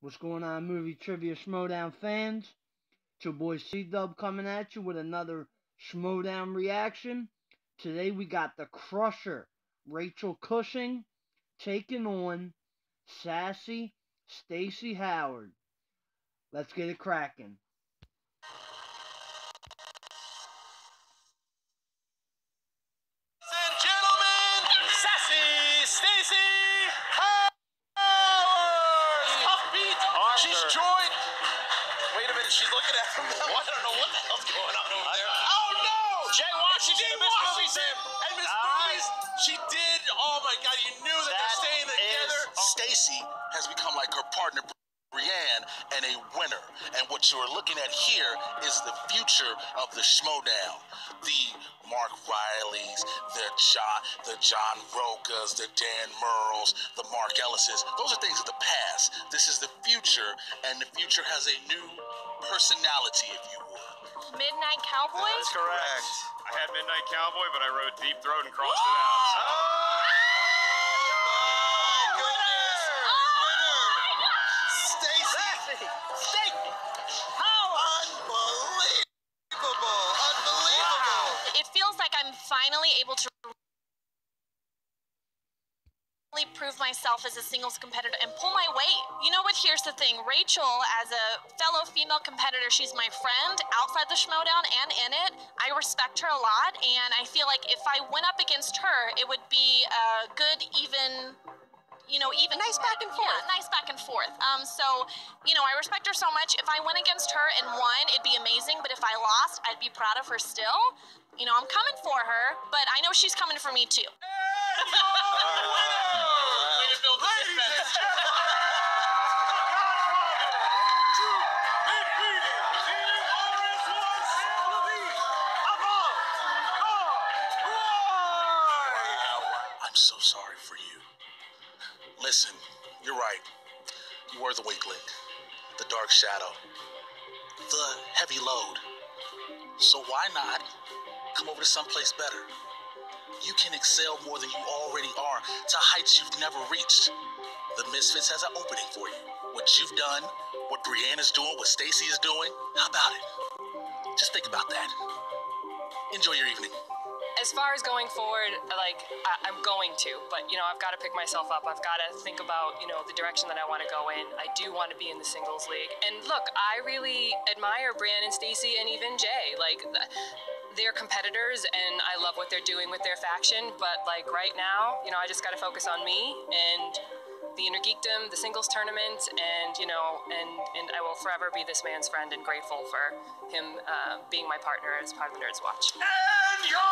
What's going on, movie trivia Schmoedown fans? It's your boy C-Dub coming at you with another Schmoedown reaction. Today we got the Crusher, Rachel Cushing, taking on sassy Stacey Howard. Let's get it cracking. Ladies and gentlemen, sassy Stacey Howard! Offbeat, she's joined. Wait a minute, she's looking at him now. I don't know what the hell's going on over there. Oh no! Jay Washington, Miss Washington, and Miss Movies, she did. Oh my God, you knew that they're staying together. Stacey has become like her partner, Brienne, and a winner. And what you are looking at here is the future of the Schmoedown. The Mark Rileys, the John Rokas, the Dan Merles, the Mark Ellises. Those are things of the past. This is the future, and the future has a new personality, if you would. Midnight Cowboy? That's correct. I had Midnight Cowboy, but I wrote Deep Throat and crossed it out. It feels like I'm finally able to prove myself as a singles competitor and pull my weight. You know what? Here's the thing. Rachel, as a fellow female competitor, she's my friend outside the Schmoedown and in it. I respect her a lot, and I feel like if I went up against her, it would be a good, even nice back and forth. Yeah, nice back and forth. So, I respect her so much. If I went against her and won, it'd be amazing. But if I lost, I'd be proud of her still. I'm coming for her, but I know she's coming for me too. I'm so sorry for you. Listen, you're right. You were the weak link, the dark shadow, the heavy load. So why not come over to someplace better? You can excel more than you already are to heights you've never reached. The Misfits has an opening for you. What you've done, what Brienne is doing, what Stacey is doing, how about it? Just think about that. Enjoy your evening. As far as going forward, I'm going to, but, I've got to pick myself up. I've got to think about, the direction that I want to go in. I do want to be in the singles league. And look, I really admire Brienne and Stacey and even Jay. They're competitors, and I love what they're doing with their faction. But, right now, I just got to focus on me and the Inner Geekdom, the singles tournament, and, and I will forever be this man's friend and grateful for him being my partner as part of the Nerds Watch. And your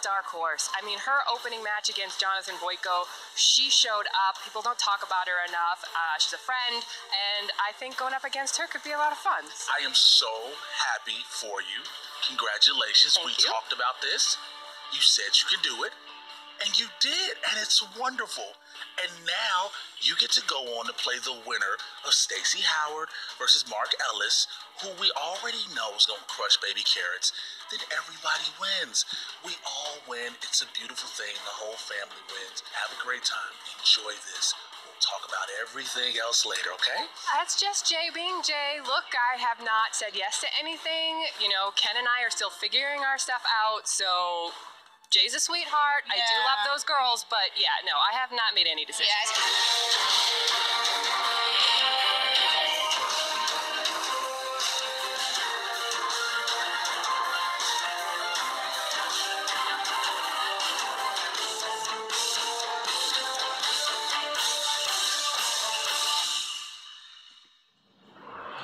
dark horse. I mean, her opening match against Jonathan Boyko, she showed up. People don't talk about her enough. She's a friend, and I think going up against her could be a lot of fun. I am so happy for you. Congratulations. Thank you. Talked about this. You said you can do it, and you did, and it's wonderful. And now you get to go on to play the winner of Stacey Howard versus Mark Ellis, who we already know is going to crush baby carrots. Then everybody wins. We all win. It's a beautiful thing. The whole family wins. Have a great time. Enjoy this. We'll talk about everything else later, okay? That's just Jay being Jay. Look, I have not said yes to anything. Ken and I are still figuring our stuff out, so Jay's a sweetheart. Yeah. I do love those girls, but yeah, no, I have not made any decisions.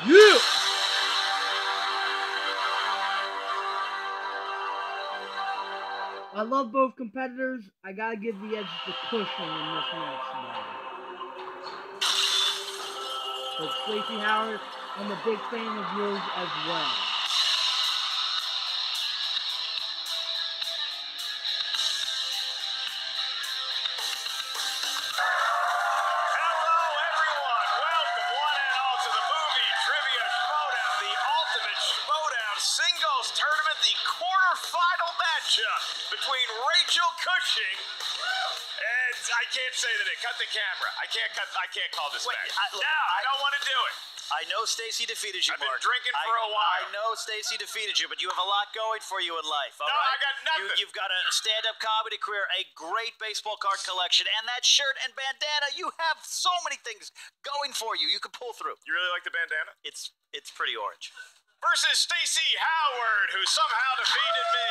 Yeah! I love both competitors. I gotta give the edge to Cushing in this match today. But Stacey Howard, I'm a big fan of yours as well. Hello, everyone. Welcome, one and all, to the movie trivia Schmoedown, the ultimate Schmoedown singles tournament, the quarterfinal matchup between Rachel Cushing and I can't say the name. Cut the camera. I can't call this match. I don't want to do it. I know Stacy defeated you, I've been Mark. drinking for a while. I know Stacy defeated you, but you have a lot going for you in life. All No, right? I got nothing. You've got a stand-up comedy career, a great baseball card collection, and that shirt and bandana. You have so many things going for you. You can pull through. You really like the bandana? It's pretty orange. Versus Stacey Howard, who somehow defeated me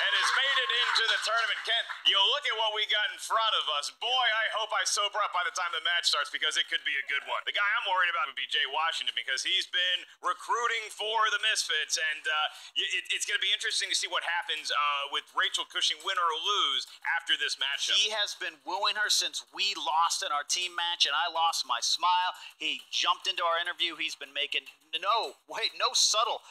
and has made it into the tournament. Ken, you look at what we got in front of us. Boy, I hope I sober up by the time the match starts because it could be a good one. The guy I'm worried about would be Jay Washington because he's been recruiting for the Misfits, and it's going to be interesting to see what happens with Rachel Cushing, win or lose, after this matchup. He has been wooing her since we lost in our team match, and I lost my smile. He jumped into our interview. He's been making no subtle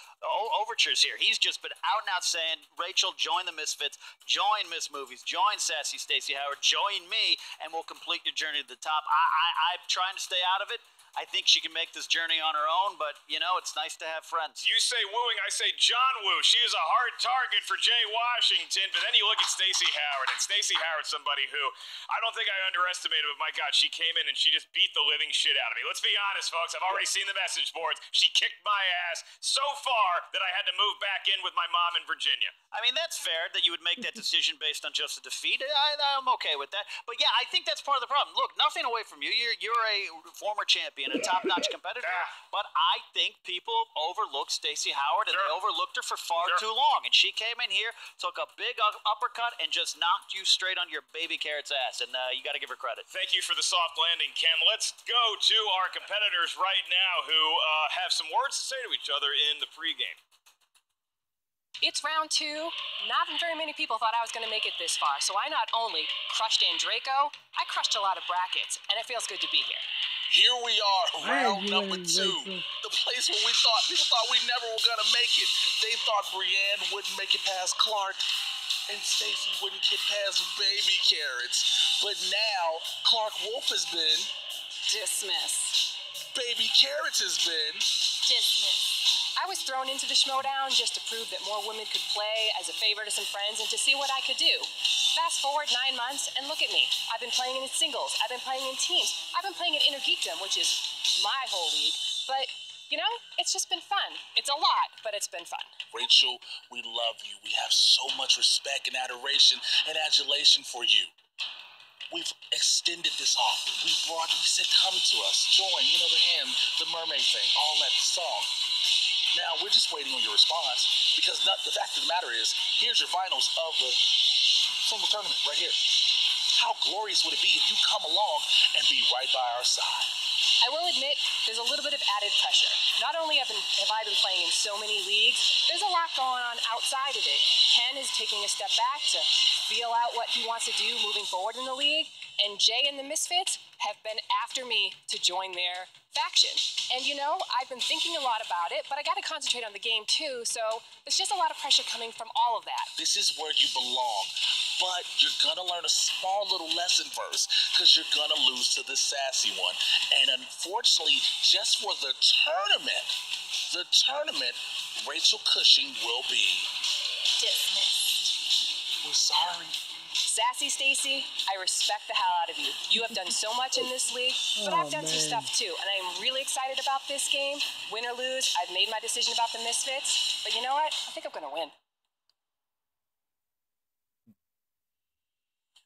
overtures here. He's just been out and out saying, Rachel, join the Misfits, join Miss Movies, join Sassy Stacey Howard, join me, and we'll complete your journey to the top. I'm trying to stay out of it. I think she can make this journey on her own, but, you know, it's nice to have friends. You say wooing, I say John Woo. She is a hard target for Jay Washington, but then you look at Stacey Howard, and Stacey Howard's somebody who I don't think I underestimated, but my God, she came in and she just beat the living shit out of me. Let's be honest, folks. I've already seen the message boards. She kicked my ass so far that I had to move back in with my mom in Virginia. I mean, that's fair that you would make that decision based on just a defeat. I'm okay with that. But, yeah, I think that's part of the problem. Look, nothing away from you. You're a former champion, a top-notch competitor. But I think people overlooked Stacey Howard, and they overlooked her for far too long. And she came in here, took a big uppercut, and just knocked you straight on your baby carrot's ass. And you got to give her credit. Thank you for the soft landing, Ken. Let's go to our competitors right now who have some words to say to each other in the pregame. It's round 2. Not very many people thought I was going to make it this far, so I not only crushed Andraco, I crushed a lot of brackets, and it feels good to be here. Here we are, round number 2. The place where people thought we never were gonna make it. They thought Brienne wouldn't make it past Clark, and Stacey wouldn't get past Baby Carrots. But now, Clark Wolf has been dismissed. Baby Carrots has been dismissed. I was thrown into the Schmoedown just to prove that more women could play as a favor to some friends and to see what I could do. Fast forward 9 months, and look at me. I've been playing in singles. I've been playing in teams. I've been playing in Inner Geekdom, which is my whole league. But, you know, it's just been fun. It's a lot, but it's been fun. Rachel, we love you. We have so much respect and adoration and adulation for you. We've extended this offer. We said, come to us, join, the hand, the mermaid thing, all that, the song. Now, we're just waiting on your response because the fact of the matter is, here's your finals of the single tournament right here. How glorious would it be if you come along and be right by our side? I will admit, there's a little bit of added pressure. Not only have I been playing in so many leagues, there's a lot going on outside of it. Ken is taking a step back to feel out what he wants to do moving forward in the league, and Jay and the Misfits have been after me to join their faction. And I've been thinking a lot about it, but I got to concentrate on the game too, so there's just a lot of pressure coming from all of that. This is where you belong, but you're gonna learn a small little lesson first, because you're gonna lose to the sassy one. And unfortunately, just for the tournament, Rachel Cushing will be dismissed. We're sorry. Sassy Stacey, I respect the hell out of you. You have done so much in this league, but I've done some stuff too, and I'm really excited about this game. Win or lose, I've made my decision about the Misfits, but you know what? I think I'm gonna win.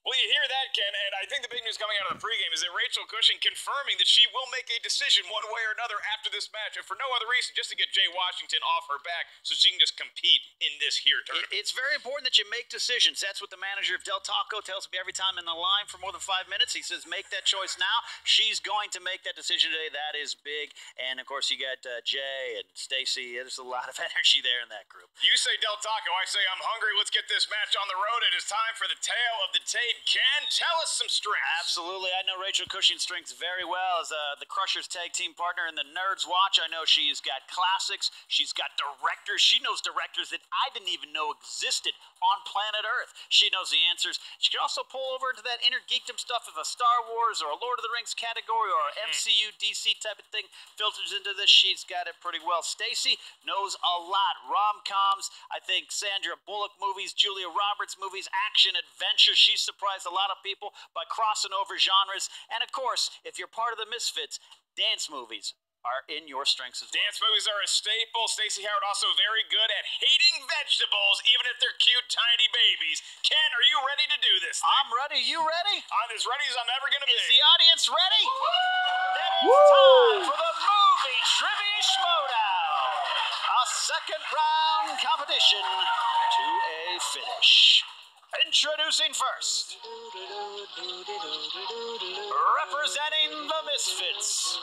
Well, you hear that, Ken, and I think the big news coming out of the pregame is that Rachel Cushing confirming that she will make a decision one way or another after this match, and for no other reason, just to get Jay Washington off her back so she can just compete in this here tournament. It's very important that you make decisions. That's what the manager of Del Taco tells me every time in the line for more than 5 minutes. He says, make that choice now. She's going to make that decision today. That is big. And, of course, you got Jay and Stacey. There's a lot of energy there in that group. You say Del Taco, I say I'm hungry. Let's get this match on the road. It is time for the tale of the tape. Ken. Tell us some strengths. Absolutely. I know Rachel Cushing's strengths very well as the Crushers tag team partner in the Nerds Watch. I know she's got classics. She's got directors. She knows directors that I didn't even know existed on planet Earth. She knows the answers. She can also pull over into that inner geekdom stuff if a Star Wars or a Lord of the Rings category or an MCU, DC type of thing filters into this. She's got it pretty well. Stacy knows a lot. Rom-coms, I think Sandra Bullock movies, Julia Roberts movies, action, adventure. She's surprised a lot of people by crossing over genres. And of course, if you're part of the Misfits, dance movies are in your strengths as well. Dance movies are a staple. Stacey Howard also very good at hating vegetables, even if they're cute, tiny babies. Ken, are you ready to do this thing? I'm ready. You ready? I'm as ready as I'm ever going to be. Is the audience ready? Then it's time for the movie Trivia Schmoedown. A second round competition to a finish. Introducing first, representing the Misfits,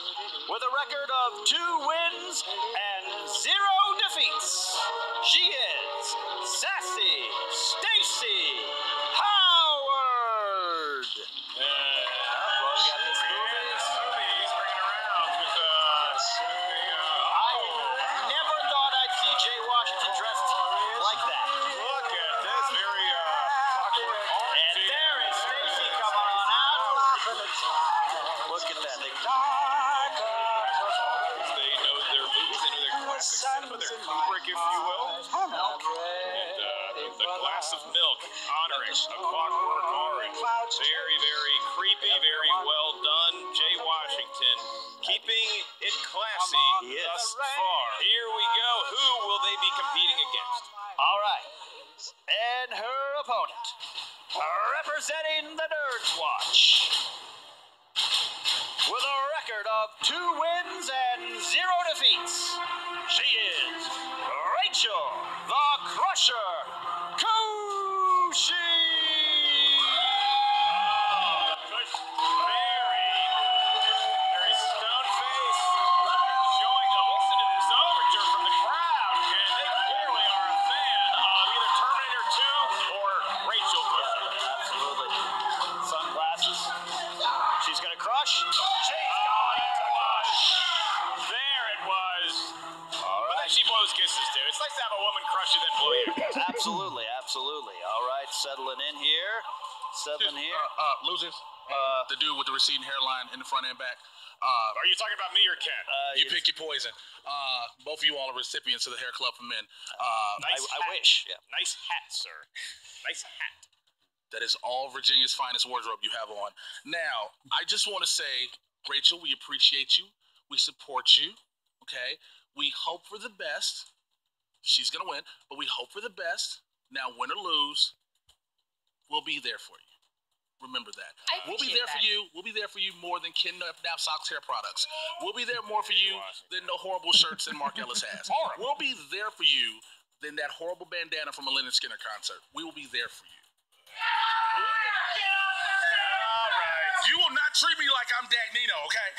with a record of 2 wins and 0 defeats, she is Sassy Stacey Howard. We got this movie. I never thought I'd see Jay Washington dressed like that. Look at this very And there is Stacey coming on out. Look at that. They know their movies, they know their classic cinema, their Kubrick, if you will. And the glass of milk honoring A Clockwork Orange. Very, very creepy, very well done. Jay Washington keeping it classy thus far. Here we go. Who will they be competing against? All right. And her opponent, representing the Nerds Watch, with a record of 2 wins and 0 defeats, she is Rachel the Crusher Cushing. Very stone-faced, showing to listen to this overture from the crowd, and they clearly are a fan of either Terminator 2 or Rachel Cushing. Absolutely. Sunglasses. She's going to crush. She's going to crush. There it was. All But right. then she blows kisses too. It's nice to have a woman crush you then blow you. Absolutely, absolutely. All right, settling in here. Settling here. Losers. The dude with the receding hairline in the front and back. Are you talking about me or Ken? You pick your poison. Both of you all are recipients of the Hair Club for Men. Nice I hat. wish. Yeah. Nice hat, sir. Nice hat. That is all Virginia's finest wardrobe you have on. Now, I just want to say, Rachel, we appreciate you. We support you. Okay? We hope for the best. She's going to win, but we hope for the best. Now, win or lose, we'll be there for you. Remember that. We'll be there for you. We'll be there for you more than Ken Knapsack's hair products. We'll be there more for you than the horrible shirts that Mark Ellis has. We'll be there for you than that horrible bandana from a Lynyrd Skynyrd concert. We will be there for you. All right. You will not treat me like I'm Dagnino, okay?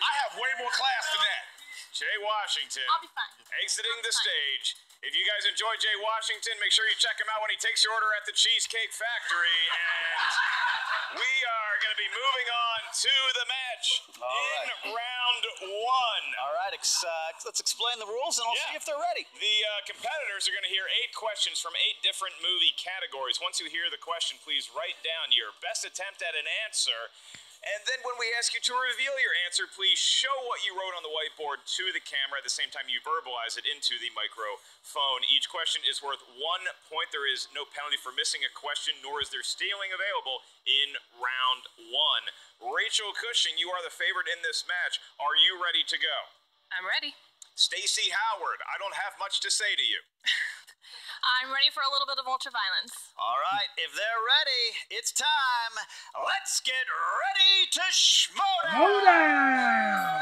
I have way more class than that. Jay Washington. I'll be fine. Exiting the stage. If you guys enjoy Jay Washington, make sure you check him out when he takes your order at the Cheesecake Factory. And we are going to be moving on to the match in round 1. All right, let's explain the rules and I'll see if they're ready. The competitors are going to hear 8 questions from 8 different movie categories. Once you hear the question, please write down your best attempt at an answer. And then when we ask you to reveal your answer, please show what you wrote on the whiteboard to the camera at the same time you verbalize it into the microphone. Each question is worth 1 point. There is no penalty for missing a question, nor is there stealing available in round 1. Rachel Cushing, you are the favorite in this match. Are you ready to go? I'm ready. Stacey Howard, I don't have much to say to you. I'm ready for a little bit of ultraviolence. All right, if they're ready, it's time. Let's get ready to Schmoedown. Hold on!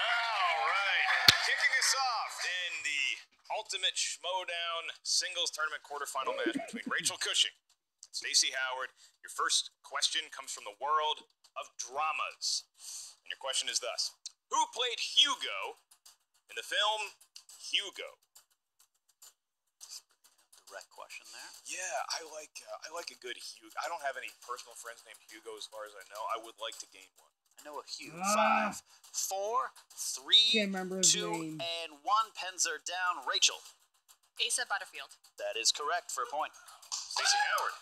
All right, kicking us off in the Ultimate Schmoedown Singles Tournament quarterfinal match between Rachel Cushing and Stacey Howard. Your first question comes from the world of dramas. And your question is thus. Who played Hugo in the film Hugo? direct question there. Yeah, I like a good Hugo. I don't have any personal friends named Hugo as far as I know. I would like to gain one. I know a Hugh. 5, 4, 3, Can't remember his 2, name. and 1. Pens are down. Rachel. Asa Butterfield. That is correct for a point. Stacey Howard.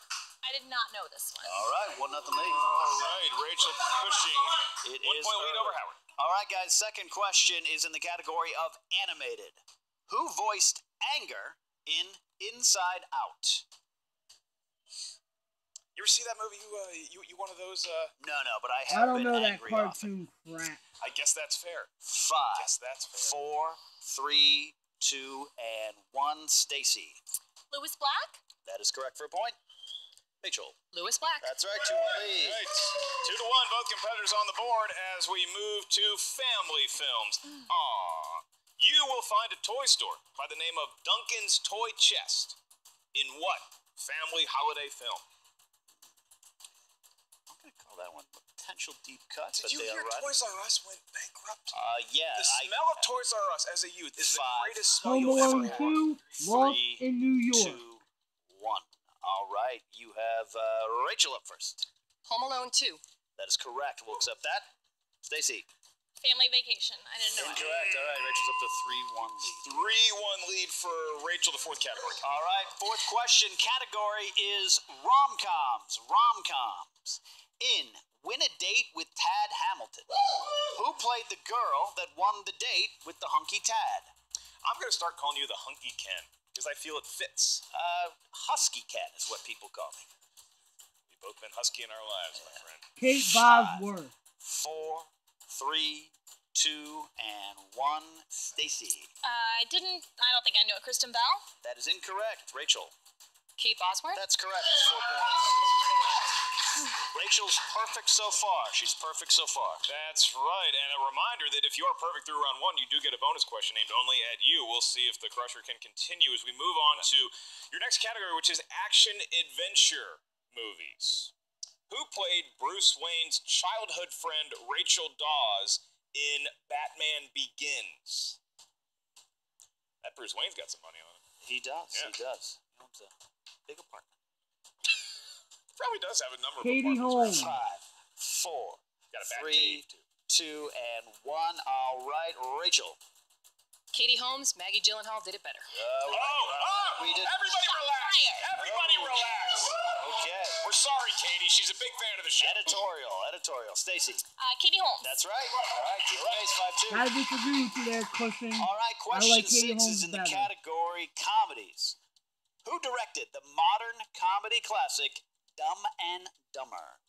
I did not know this one. All right, 1-0 lead. All right, Rachel Cushing. It 1 is point lead early. over Howard. All right, guys. Second question is in the category of animated. Who voiced Anger in Inside Out? You ever see that movie? You one of those? No, but I I have don't been know that angry often. cartoon crap. I guess that's fair. 5, Guess that's fair. 4, 3, 2, and 1. Stacy. Louis Black? That is correct for a point. Rachel. Louis Black. That's right, 2 lead. Right. 2-1, both competitors on the board as we move to family films. Aww. You will find a toy store by the name of Duncan's Toy Chest. In what family holiday film? I'm going to call that one potential deep cut. Did you hear Toys R Us went bankrupt? Yeah. The smell of Toys R Us as a youth is the 5, greatest smell Home you'll ever Alone have. 2, Lost 3, in New York. 2, 1. All right, you have Rachel up first. Home Alone 2. That is correct. We'll accept that. Stacy. Family Vacation. I didn't know it. Incorrect. All right, Rachel's up to 3-1 lead. 3-1 lead for Rachel, the fourth category. All right, fourth question. Category is rom-coms. Rom-coms. In Win a Date with Tad Hamilton, who played the girl that won the date with the hunky Tad? I'm going to start calling you the Hunky Ken because I feel it fits. Husky Ken is what people call me. We've both been husky in our lives, my friend. Kate Bosworth. 4, 3, 2, and 1. Stacy. I don't think I knew it. Kristen Bell? That is incorrect. Rachel. Kate Bosworth. That's correct. 4 points. Rachel's perfect so far. She's perfect so far. That's right. And a reminder that if you are perfect through round 1, you do get a bonus question aimed only at you. We'll see if the Crusher can continue as we move on to your next category, which is action-adventure movies. Who played Bruce Wayne's childhood friend Rachel Dawes in Batman Begins? That Bruce Wayne's got some money on him. He does. Yeah. He does. He owns a big apartment. Probably does have a number Katie of apartments. Holmes. 5, 4, Got a bat 3, cave, too. 2, and 1. All right, Rachel. Katie Holmes. Maggie Gyllenhaal did it better. We did. Everybody relax. Everybody relax. Okay. We're sorry, Katie. She's a big fan of the show. Editorial. Stacy. Katie Holmes. That's right. All right, keep the pace. 5-2. Gotta disagree with you there, Cushing. All right, I question like Katie 6 Holmes is in the better. category comedies. Who directed the modern comedy classic Dumb and Dumber?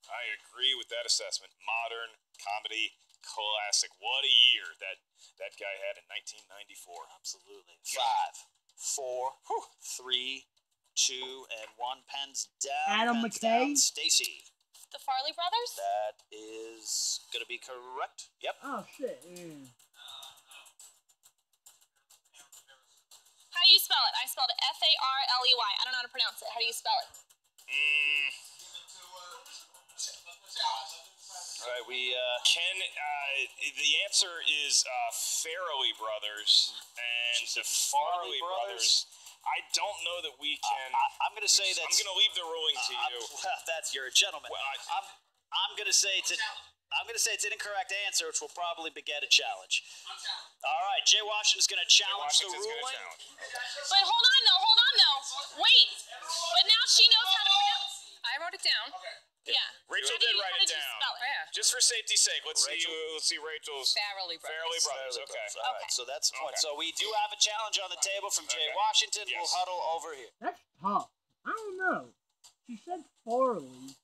I agree with that assessment. Modern comedy classic. What a year that guy had in 1994. Absolutely. 5, 4, 3, 2, and 1. Pens down. Adam pens McKay? down. Stacy. The Farley brothers? That is going to be correct. Yep. Oh, shit. Yeah. How do you spell it? I spelled it Farley. I don't know how to pronounce it. How do you spell it? All right, the answer is Farrelly Brothers and the Farley Brothers. I don't know that we can. I'm going to say that. I'm going to leave the ruling to you. Well, that's you're a gentleman. Well, I'm going to say it's an incorrect answer, which will probably beget a challenge. All right, Jay Washington's going to challenge the Washington's ruling. gonna challenge. But hold on though. Wait. But now she knows how to pronounce. I wrote it down. Yeah. Rachel How did do you- write how it did you down. spell it? Yeah. Just for safety's sake, let's Rachel? see Rachel's Farrelly brothers. Farrelly Brothers. Okay. All right, Okay. so that's a point. Okay. So we do have a challenge on the table from Jay Okay. Washington. Yes. We'll huddle over here. That's tough. I don't know. She said Farley.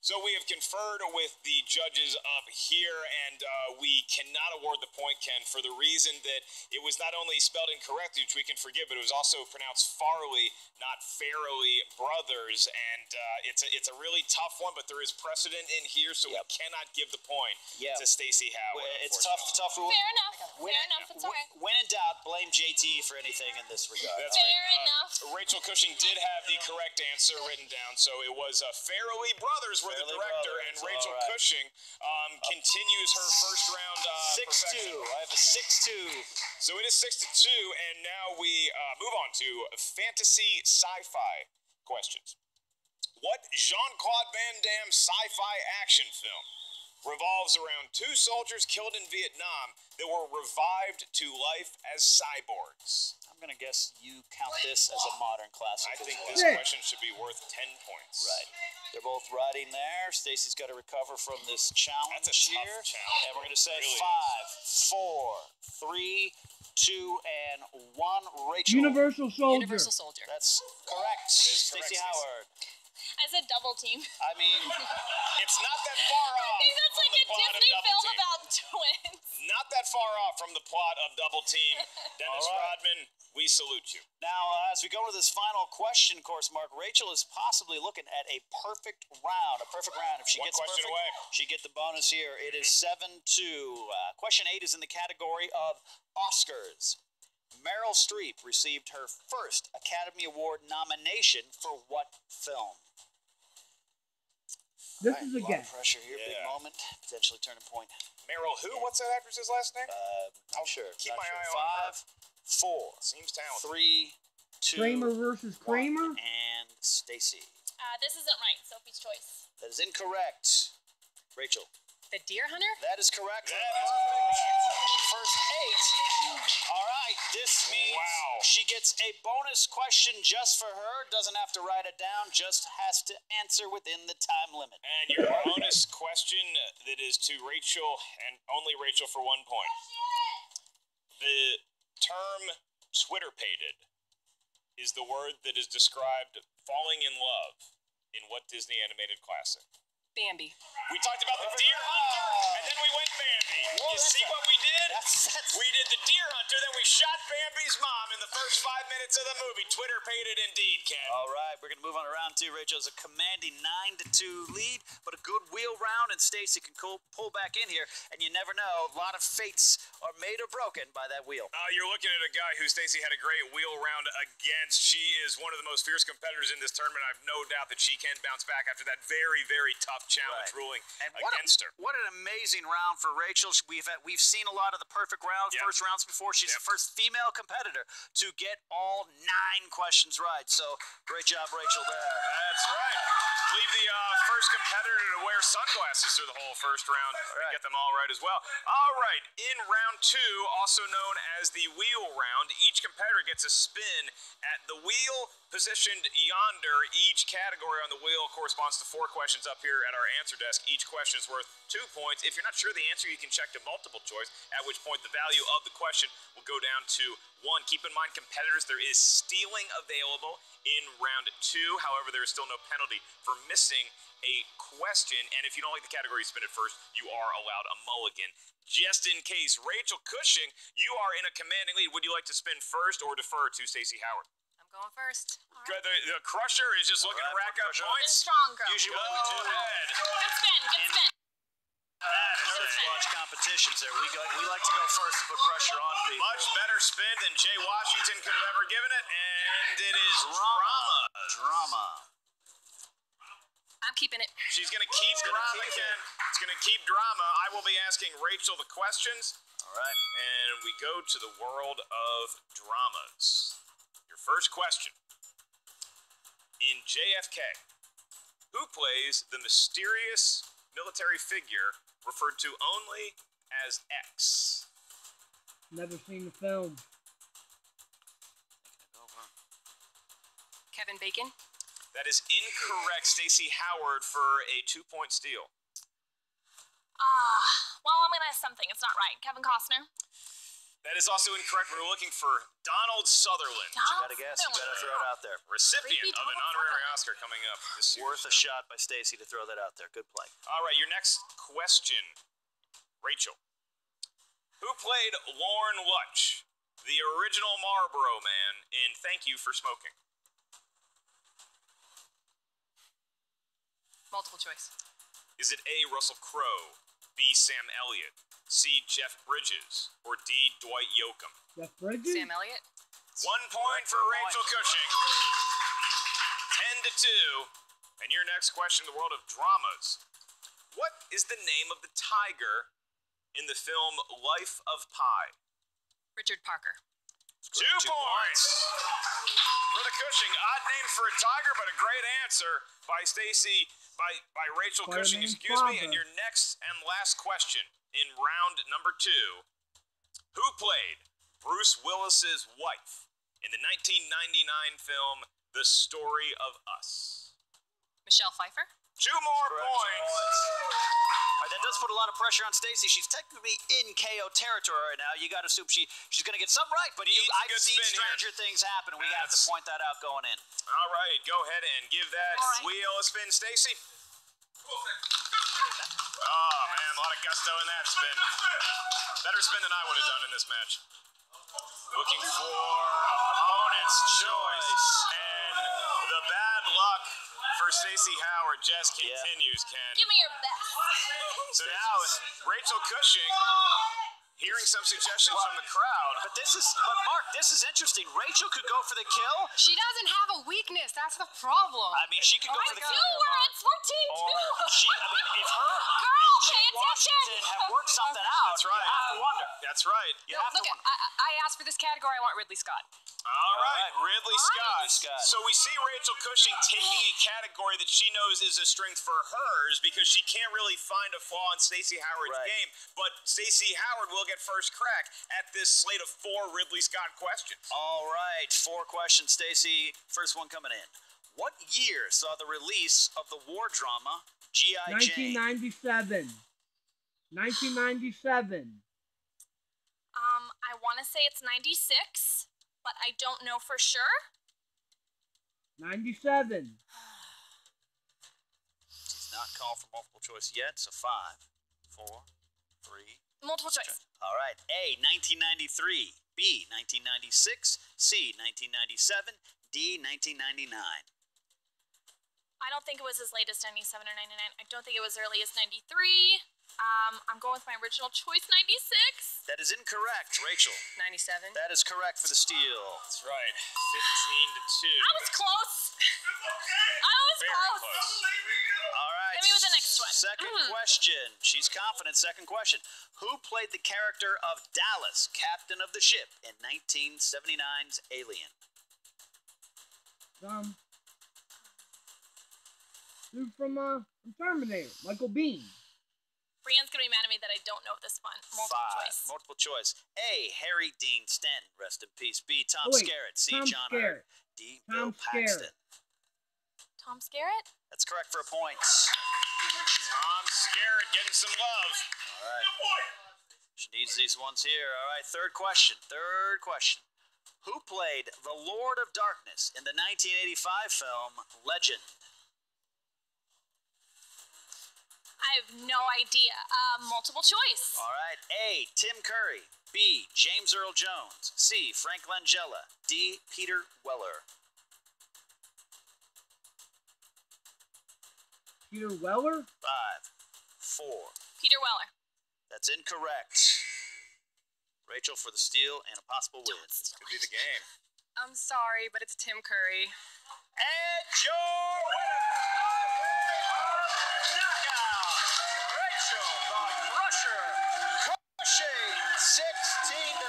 So we have conferred with the judges up here, and we cannot award the point, Ken, for the reason that it was not only spelled incorrectly, which we can forgive, but it was also pronounced Farley, not Farrelly Brothers, and it's a really tough one, but there is precedent in here, so we cannot give the point to Stacey Howard. It's tough rule. Fair enough. It's alright. When in doubt, blame JT for anything in this regard. That's Fair right. enough. Rachel Cushing did have the correct answer written down, so it was Farrelly Brothers were the Farrelly director, Brothers, and Rachel all right. Cushing continues her first round 6-2. I have a 6-2. So it is 6-2, and now we move on to fantasy sci-fi questions. What Jean-Claude Van Damme sci-fi action film revolves around two soldiers killed in Vietnam that were revived to life as cyborgs? I'm going to guess you count this as a modern classic. I think well. this question should be worth 10 points. Right. They're both riding there. Stacy's got to recover from this challenge. That's a tough here. challenge. And we're going to say Really 5, 4, 3, 2, and 1. Rachel. Universal Soldier. Universal Soldier. That's correct. is correct, Stacey Stacey. Howard. I said double team. I mean, It's not that far I off. think that's from like the a plot of Disney Double film Team. about twins. Not that far off from the plot of Double Team. Dennis All right. Rodman, we salute you. now, as we go to this final question, of course, Mark, Rachel is possibly looking at a perfect round. A perfect round. If she One gets question perfect, away. she get the bonus here. It is 7-2. Question 8 is in the category of Oscars. Meryl Streep received her first Academy Award nomination for what film? This All is right, a lot guess. of pressure here, big Yeah. moment, potentially turning point. Meryl who? What's that actress's last name? Not sure. keep not my sure. eye on her. 5, 4, Seems talented. 3, 2, Kramer versus 1. Kramer. And Stacy. This isn't right. Sophie's Choice. That is incorrect. Rachel. The Deer Hunter? That is correct. That is correct. First 8. All right. This means Wow. she gets a bonus question just for her. Doesn't have to write it down. Just has to answer within the time limit. And your bonus question that is to Rachel and only Rachel for 1 point. The term Twitter-pated is the word that is described falling in love in what Disney animated classic? Bambi. We talked about the Deer Hunter, and then we went Bambi. Whoa, You that's see a- what we did? That's We did the Deer Hunter, then we shot Bambi's mom in the first 5 minutes of the movie. Twitter-pated indeed, Ken. all right. We're going to move on to round 2. Rachel's a commanding 9-2 lead, but a good wheel round, and Stacy can pull back in here, and you never know. A lot of fates are made or broken by that wheel. You're looking at a guy who Stacy had a great wheel round against. She is one of the most fierce competitors in this tournament. I have no doubt that she can bounce back after that very, very tough challenge Right. ruling And against her. what an amazing round for Rachel. We've seen a lot of the perfect rounds, Yep. first rounds before. She's Yep. the first female competitor to get all 9 questions right. So great job, Rachel, there. That's right. I believe the first competitor to wear sunglasses through the whole first round and get them all right as well. All right, in round 2, also known as the wheel round, each competitor gets a spin at the wheel positioned yonder. Each category on the wheel corresponds to 4 questions up here at our answer desk. Each question is worth 2 points. If you're not sure the answer, you can check to multiple choice, at which point the value of the question will go down to 1. Keep in mind, competitors, there is stealing available in round 2. However, there is still no penalty for missing a question. And if you don't like the category you spin it first, you are allowed a mulligan. Just in case, Rachel Cushing, you are in a commanding lead. Would you like to spin first or defer to Stacey Howard? I'm going first. Good. The Crusher is just looking to rack up Been points. strong, girl. Usually Go what we do. ahead. Good spin. Good spin. Nerds watch competitions there. We like to go first to put pressure on people. Much better spin than Jay Washington could have ever given it, and it is drama. Drama. I'm keeping it. She's going to keep drama, Ken. It's going to keep drama. I will be asking Rachel the questions, All right. and we go to the world of dramas. Your first question. In JFK, who plays the mysterious military figure referred to only as X? Never seen the film. Kevin Bacon. That is incorrect. Stacey Howard for a 2-point steal. Well, I'm gonna ask something. It's not right. Kevin Costner. That is also incorrect. We're looking for Donald Sutherland, You gotta guess. You gotta throw it out there. recipient of an honorary Oscar coming up this year. Worth a shot by Stacy to throw that out there. Good play. All right, your next question, Rachel. Who played Lorne Lutch, the original Marlboro Man, in Thank You for Smoking? Multiple choice. Is it A, Russell Crowe, B, Sam Elliott, C, Jeff Bridges, or D, Dwight Yoakam? Jeff Bridges? Sam Elliott. 1 point for Rachel Cushing. 10-2. And your next question, the world of dramas. What is the name of the tiger in the film Life of Pi? Richard Parker. 2 points for the Cushing. Odd name for a tiger, but a great answer by Rachel Cushing, excuse me. And your next and last question in round number 2. Who played Bruce Willis's wife in the 1999 film The Story of Us? Michelle Pfeiffer. 2 more points. All right, that does put a lot of pressure on Stacy. She's technically in KO territory right now. You got to assume she's going to get something right, but I've seen stranger things happen. We have to point that out going in. All right, go ahead and give that wheel a spin, Stacy. Oh, man, a lot of gusto in that spin. Better spin than I would have done in this match. Looking for opponent's choice. And the bad luck for Stacey Howard just continues, Ken. Give me your best. So now, Rachel Cushing hearing some suggestions from the crowd. But Mark, this is interesting. Rachel could go for the kill. She doesn't have a weakness. That's the problem. I mean, she could go for the kill. We're at 14-2. If her Girl, and Jay Washington have worked something out, That's right. you have to wonder. That's right. Look, I asked for this category. I want Ridley Scott. All right, Ridley Scott. So we see Rachel Cushing taking a category that she knows is a strength for hers because she can't really find a flaw in Stacey Howard's game. But Stacey Howard will get first crack at this slate of 4 Ridley Scott questions. All right, 4 questions, Stacey. First one coming in. What year saw the release of the war drama G.I. Jane? 1997. 1997. I want to say it's 96, but I don't know for sure. 97. She's not called for multiple choice yet, so 5, 4, 3. Multiple choice. All right. A, 1993. B, 1996. C, 1997. D, 1999. I don't think it was as late as 97 or 99. I don't think it was early as 93. I'm going with my original choice, 96. That is incorrect, Rachel. 97. That is correct for the steal. That's right. 15-2. I was close. I was close. All right. Hit me with the next one. Second question. She's confident. Second question. Who played the character of Dallas, captain of the ship, in 1979's Alien? Dude from Terminator, Michael Biehn. Brienne's gonna be mad at me that I don't know this one. Multiple 5. choice. Multiple choice. A, Harry Dean Stanton, rest in peace. B, Tom Wait, Skerritt. C, Tom John Skerritt. Hurt. D, Tom Bill Paxton. Tom Skerritt? That's correct for a point. Tom Skerritt getting some love. All right. She needs these ones here. All right, third question. Third question. Who played the Lord of Darkness in the 1985 film Legend? I have no idea. Multiple choice. All right. A, Tim Curry. B, James Earl Jones. C, Frank Langella. D, Peter Weller. Peter Weller? 5, 4. Peter Weller. That's incorrect. Rachel for the steal and a possible win. This could be the game. I'm sorry, but it's Tim Curry. And your winner! Knockout! Rachel the Crusher Cushing, 16-3,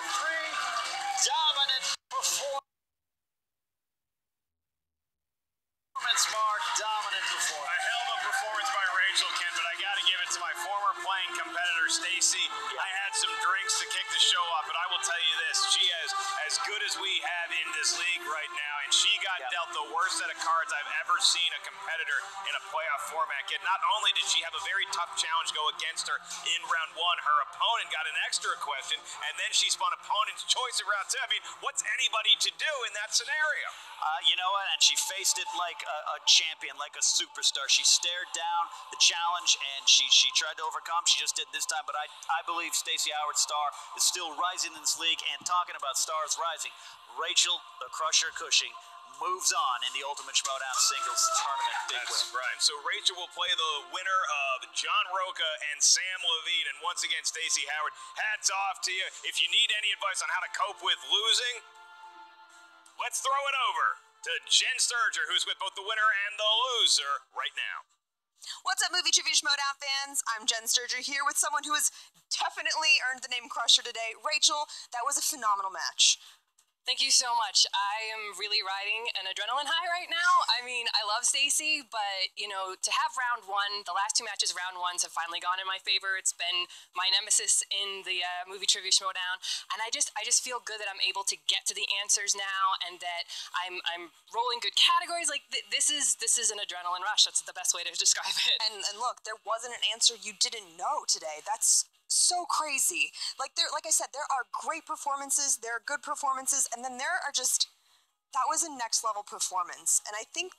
dominant performance. Mark, dominant performance. A hell of a performance by Rachel, Ken, but I got to give it to my former playing competitor, Stacy. I had some drinks to kick the show off, but I will tell you this. She is as good as we have in this league right now, and she got dealt the worst set of cards I've ever seen a competitor in a playoff format get. Not only did she have a very tough challenge go against her in round 1, her opponent got an extra question, and then she spun opponent's choice in round 2. I mean, what's anybody to do in that scenario? You know what? And she faced it like a champion, like a superstar. She stared down the challenge, and she tried to overcome. She just did this time, but I believe Stacey Howard's star is still rising in this league. And talking about stars rising, Rachel the Crusher Cushing moves on in the Ultimate Schmoedown Singles Tournament. That's right. So Rachel will play the winner of John Roca and Sam Levine. And once again, Stacey Howard, hats off to you. If you need any advice on how to cope with losing, let's throw it over to Jen Sturger, who's with both the winner and the loser right now. What's up, Movie Trivia Schmoedown fans? I'm Jen Sturger here with someone who has definitely earned the name Crusher today. Rachel, that was a phenomenal match. Thank you so much. I am really riding an adrenaline high right now. I mean, I love Stacy, but, you know, to have round one, the last two matches, round ones, have finally gone in my favor. It's been my nemesis in the Movie Trivia Schmoedown, and I just feel good that I'm able to get to the answers now, and that I'm rolling good categories. Like, this is an adrenaline rush. That's the best way to describe it. And look, there wasn't an answer you didn't know today. That's so crazy. Like I said, there are great performances, there are good performances, and then there are just, that was a next level performance. And I think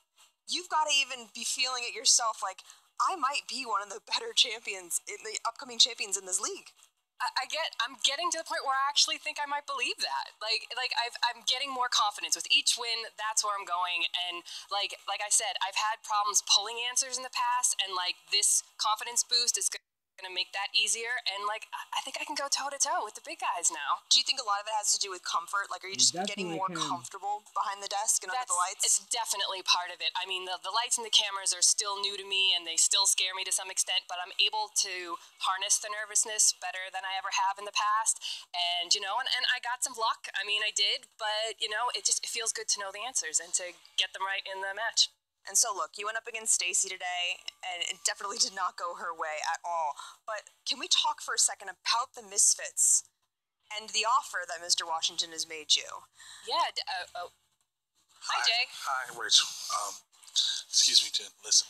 you've got to even be feeling it yourself, like, I might be one of the better champions, in the upcoming champions in this league. I'm getting to the point where I actually think I might believe that. I'm getting more confidence with each win. That's where I'm going. And like I said, I've had problems pulling answers in the past, and like this confidence boost is going to make that easier. And like I think I can go toe to toe with the big guys now. Do you think a lot of it has to do with comfort? Like, are you just getting more comfortable behind the desk and under the lights? It's definitely part of it. I mean, the lights and the cameras are still new to me, and they still scare me to some extent, but I'm able to harness the nervousness better than I ever have in the past. And, you know, and I got some luck. I mean, I did, but, you know, it feels good to know the answers and to get them right in the match. And so, look, you went up against Stacy today, and it definitely did not go her way at all. But can we talk for a second about the Misfits and the offer that Mr. Washington has made you? Yeah. Hi, Jay. Hi, Rachel. Excuse me, Jen. Listen,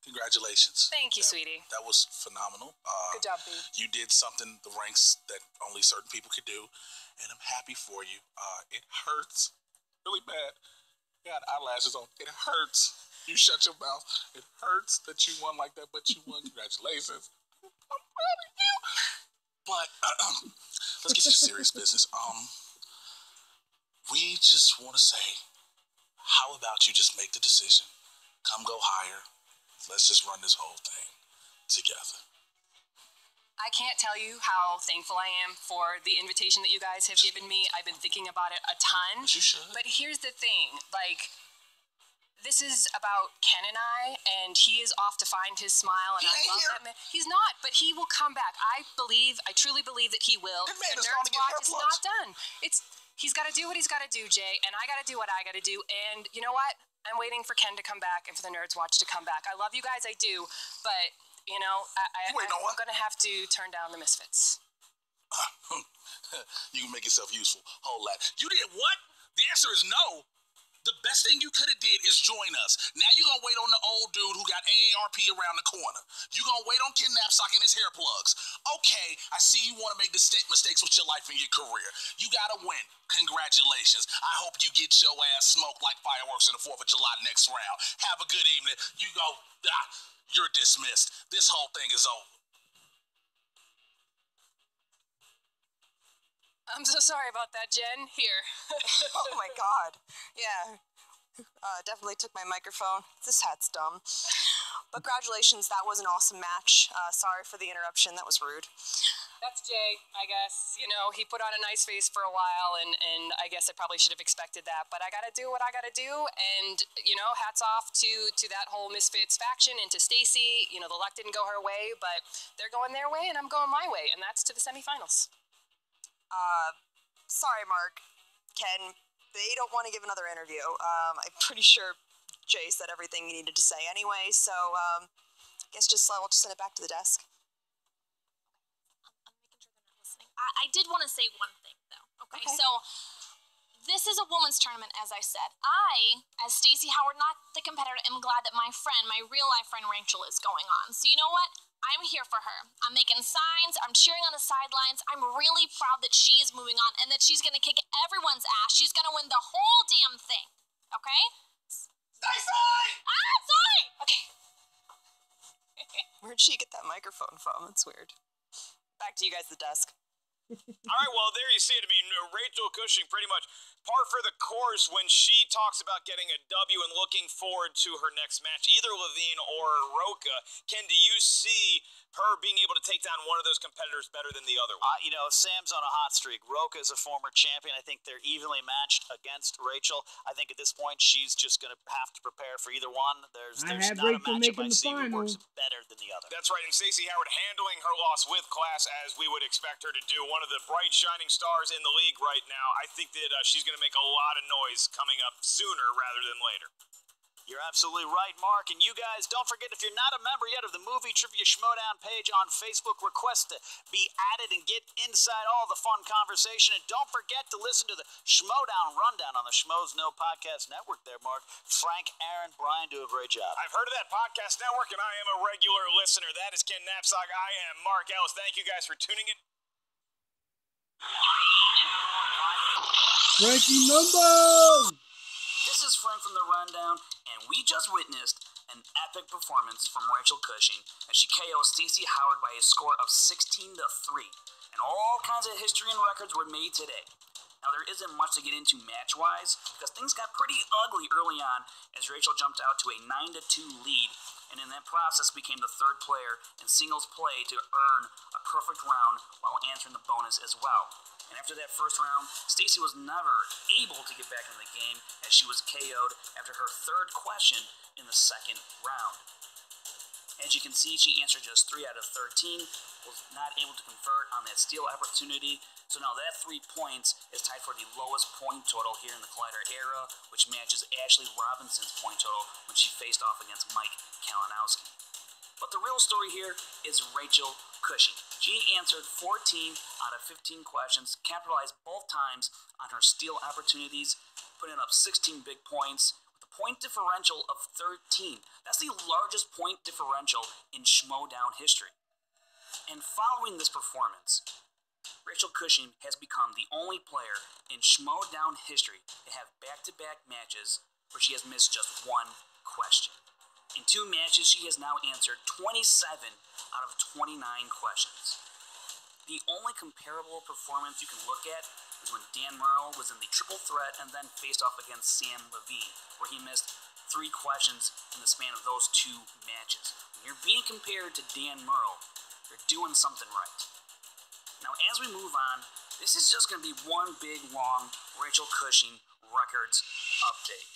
congratulations. Thank you, sweetie. That was phenomenal. Good job, B. You did something the ranks that only certain people could do, and I'm happy for you. It hurts really bad. You got eyelashes on. It hurts. You shut your mouth. It hurts that you won like that, but you won. Congratulations. I'm proud of you. But let's get to serious business. We just want to say, how about you just make the decision? Come go higher. Let's just run this whole thing together. I can't tell you how thankful I am for the invitation that you guys have given me. I've been thinking about it a ton. But you should. But here's the thing, like, this is about Ken and I, and he is off to find his smile, and I love that man. He's not, but he will come back. I truly believe that he will. That man the is going to get hair Nerd's plugs. not done. He's got to do what he's got to do, Jay, and I got to do what I got to do. And you know what? I'm waiting for Ken to come back and for the Nerds Watch to come back. I love you guys, I do, but you know, I'm going to have to turn down the Misfits. You can make yourself useful. Whole lot. You did what? The answer is no. The best thing you could have did is join us. Now you're going to wait on the old dude who got AARP around the corner. You're going to wait on Ken Knapsack and his hair plugs. Okay, I see you want to make mistakes with your life and your career. You got to win. Congratulations. I hope you get your ass smoked like fireworks on the 4th of July next round. Have a good evening. You go. You're dismissed. This whole thing is over. I'm so sorry about that, Jen. Here. Oh my God. Yeah. Definitely took my microphone. This hat's dumb. But congratulations, that was an awesome match. Sorry for the interruption, that was rude. That's Jay, I guess. You know, he put on a nice face for a while, and I guess I probably should have expected that. But I gotta do what I gotta do, and, you know, hats off to that whole Misfits faction and to Stacy. You know, the luck didn't go her way, but they're going their way, and I'm going my way, and that's to the semifinals. Sorry, Mark. Ken, they don't want to give another interview. I'm pretty sure Jay said everything he needed to say anyway, so, I guess we'll just send it back to the desk. I'm making sure they're not listening. I did want to say one thing, though. Okay, so this is a women's tournament, as I said. I, as Stacey Howard, not the competitor, am glad that my friend, my real-life friend Rachel, is going on. So you know what? I'm here for her. I'm making signs. I'm cheering on the sidelines. I'm really proud that she is moving on and that she's going to kick everyone's ass. She's going to win the whole damn thing. Okay? Stacey! Ah, sorry! Okay. Where'd she get that microphone from? That's weird. Back to you guys at the desk. All right, well, there you see it. I mean, Rachel Cushing pretty much par for the course when she talks about getting a W and looking forward to her next match, either Levine or Roca. Ken, do you see her being able to take down one of those competitors better than the other one? Sam's on a hot streak. Roca is a former champion. I think they're evenly matched against Rachel. I think at this point she's just going to have to prepare for either one. There's not a matchup I see that works better than the other. That's right, and Stacey Howard handling her loss with class as we would expect her to do. One of the bright shining stars in the league right now. I think that she's going to make a lot of noise coming up sooner rather than later. You're absolutely right, Mark. And you guys, don't forget, if you're not a member yet of the Movie Trivia Schmoedown page on Facebook, request to be added and get inside all the fun conversation. And don't forget to listen to the Schmoedown Rundown on the Schmoes Know Podcast Network there, Mark. Frank, Aaron, Brian do a great job. I've heard of that podcast network, and I am a regular listener. That is Ken Knapsack. I am Mark Ellis. Thank you guys for tuning in. Frankie numbers! This is Frank from the Rundown, and we just witnessed an epic performance from Rachel Cushing as she KO'd Stacey Howard by a score of 16-3, and all kinds of history and records were made today. Now, there isn't much to get into match-wise, because things got pretty ugly early on as Rachel jumped out to a 9-2 lead, and in that process became the third player in singles play to earn a perfect round while answering the bonus as well. And after that first round, Stacey was never able to get back in the game as she was KO'd after her third question in the second round. As you can see, she answered just 3 out of 13, was not able to convert on that steal opportunity, so now that 3 points is tied for the lowest point total here in the Collider era, which matches Ashley Robinson's point total when she faced off against Mike Kalinowski. But the real story here is Rachel Cushing. She answered 14 out of 15 questions, capitalized both times on her steal opportunities, putting up 16 big points with a point differential of 13. That's the largest point differential in Schmoedown history. And following this performance, Rachel Cushing has become the only player in Schmoedown history to have back-to-back matches where she has missed just one question. In 2 matches, she has now answered 27 out of 29 questions. The only comparable performance you can look at is when Dan Merle was in the triple threat and then faced off against Sam Levine, where he missed 3 questions in the span of those 2 matches. When you're being compared to Dan Merle, you're doing something right. Now, as we move on, this is just going to be one big, long Rachel Cushing records update.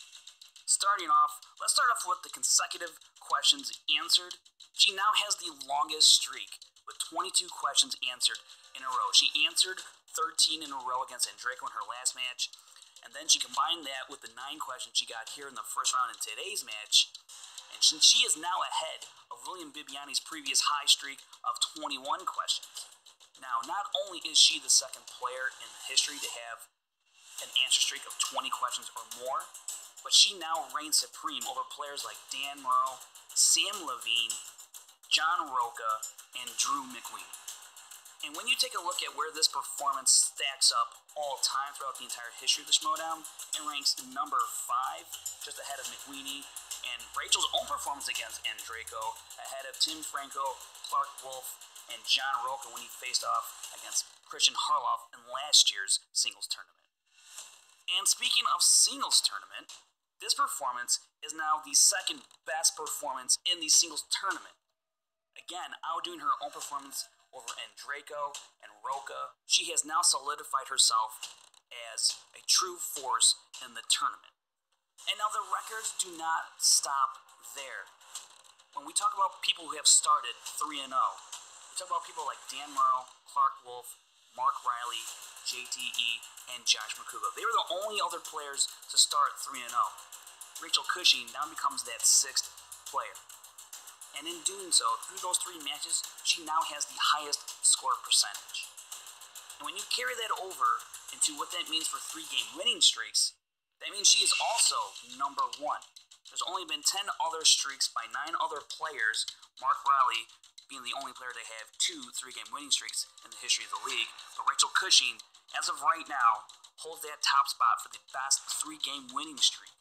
Starting off, let's start off with the consecutive questions answered. She now has the longest streak with 22 questions answered in a row. She answered 13 in a row against Andreyko in her last match, and then she combined that with the 9 questions she got here in the first round in today's match, and she is now ahead of William Bibiani's previous high streak of 21 questions. Now, not only is she the second player in history to have an answer streak of 20 questions or more, but she now reigns supreme over players like Dan Merle, Sam Levine, John Roca, and Drew McWeeny. And when you take a look at where this performance stacks up all time throughout the entire history of the Schmoedown, it ranks number 5, just ahead of McWeeny, and Rachel's own performance against Andreyko, ahead of Tim Franco, Clark Wolf, and John Roca when he faced off against Christian Harloff in last year's singles tournament. And speaking of singles tournament, this performance is now the second best performance in the singles tournament. Again, outdoing her own performance over Andreyko and Roca, she has now solidified herself as a true force in the tournament. And now the records do not stop there. When we talk about people who have started 3-0, we talk about people like Dan Merle, Clark Wolf, Mark Riley, JTE, and Josh McCouga. They were the only other players to start 3-0. Rachel Cushing now becomes that 6th player. And in doing so, through those 3 matches, she now has the highest score percentage. And when you carry that over into what that means for 3-game winning streaks, that means she is also number 1. There's only been 10 other streaks by 9 other players, Mark Riley being the only player to have 2 3-game winning streaks in the history of the league. But Rachel Cushing, as of right now, holds that top spot for the best 3-game winning streak.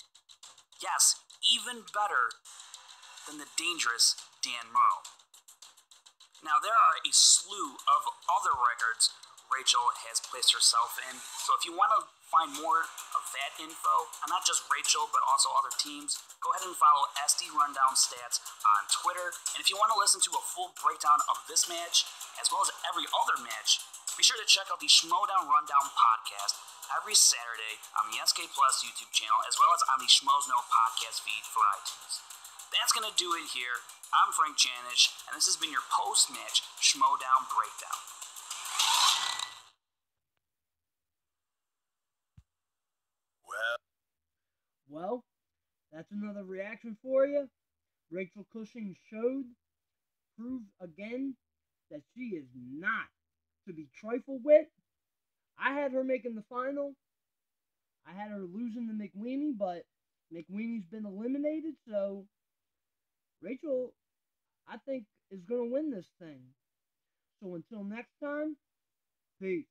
Yes, even better than the dangerous Dan Merle. Now, there are a slew of other records Rachel has placed herself in, so if you want to find more of that info, and not just Rachel, but also other teams, go ahead and follow SD Rundown Stats on Twitter. And if you want to listen to a full breakdown of this match, as well as every other match, be sure to check out the Schmoedown Rundown podcast every Saturday on the SK Plus YouTube channel, as well as on the Schmoedown podcast feed for iTunes. That's going to do it here. I'm Frank Janish, and this has been your post-match Schmoedown Breakdown. Well, that's another reaction for you. Rachel Cushing proved again that she is not to be trifled with. I had her making the final. I had her losing to McWeenie, but McWeenie's been eliminated, so Rachel, I think, is going to win this thing. So until next time, peace.